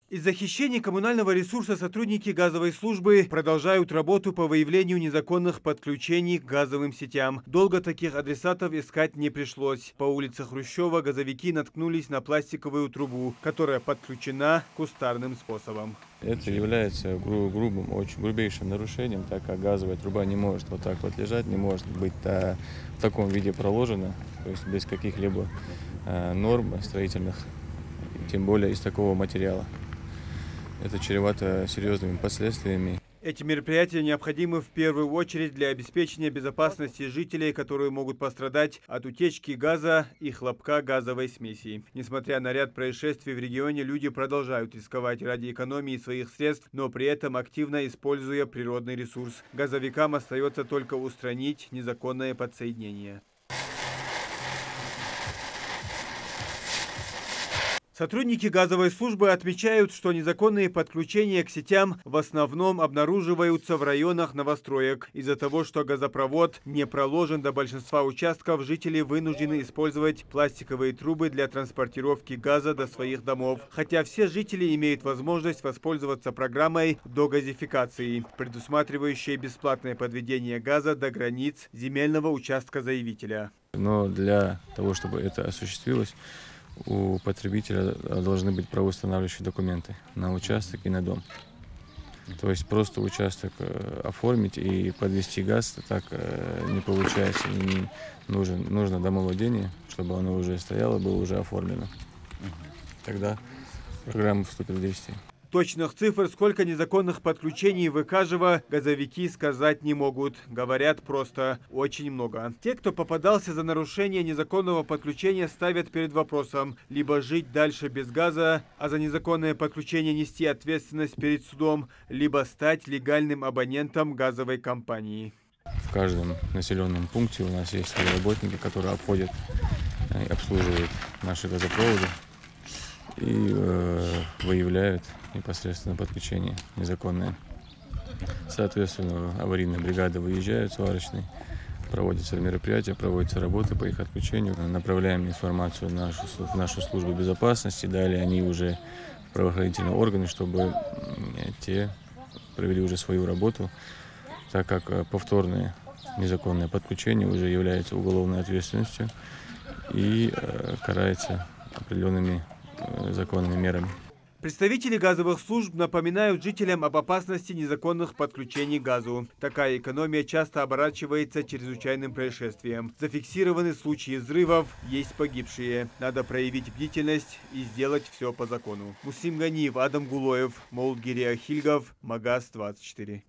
Из-за хищения коммунального ресурса сотрудники газовой службы продолжают работу по выявлению незаконных подключений к газовым сетям. Долго таких адресатов искать не пришлось. По улице Хрущева газовики наткнулись на пластиковую трубу, которая подключена кустарным способом. Это является грубым, очень грубейшим нарушением, так как газовая труба не может вот так вот лежать, не может быть в таком виде проложена, то есть без каких-либо норм строительных, тем более из такого материала. Это чревато серьезными последствиями. Эти мероприятия необходимы в первую очередь для обеспечения безопасности жителей, которые могут пострадать от утечки газа и хлопка газовой смеси. Несмотря на ряд происшествий в регионе, люди продолжают рисковать ради экономии своих средств, но при этом активно используя природный ресурс. Газовикам остается только устранить незаконное подсоединение. Сотрудники газовой службы отмечают, что незаконные подключения к сетям в основном обнаруживаются в районах новостроек. Из-за того, что газопровод не проложен до большинства участков, жители вынуждены использовать пластиковые трубы для транспортировки газа до своих домов. Хотя все жители имеют возможность воспользоваться программой догазификации, предусматривающей бесплатное подведение газа до границ земельного участка заявителя. Но для того, чтобы это осуществилось, у потребителя должны быть правоустанавливающие документы на участок и на дом. То есть просто участок оформить и подвести газ так не получается. И нужно домовладение, чтобы оно уже стояло, было уже оформлено. Тогда программа вступит в действие. Точных цифр, сколько незаконных подключений в Икажево, газовики сказать не могут. Говорят просто очень много. Те, кто попадался за нарушение незаконного подключения, ставят перед вопросом либо жить дальше без газа, а за незаконное подключение нести ответственность перед судом, либо стать легальным абонентом газовой компании. В каждом населенном пункте у нас есть свои работники, которые обходят и обслуживают наши газопроводы и выявляют непосредственно подключение незаконное. Соответственно, аварийные бригады выезжают, сварочные, проводятся мероприятия, проводятся работы по их отключению. Направляем информацию в нашу службу безопасности, далее они уже в правоохранительные органы, чтобы те провели уже свою работу, так как повторное незаконное подключение уже является уголовной ответственностью и карается определенными законными мерами. Представители газовых служб напоминают жителям об опасности незаконных подключений к газу. Такая экономия часто оборачивается чрезвычайным происшествием. Зафиксированы случаи взрывов, есть погибшие. Надо проявить бдительность и сделать все по закону. Муслим Ганиев, Адам Гулоев, Молдгирия Хильгов, Магаз 24.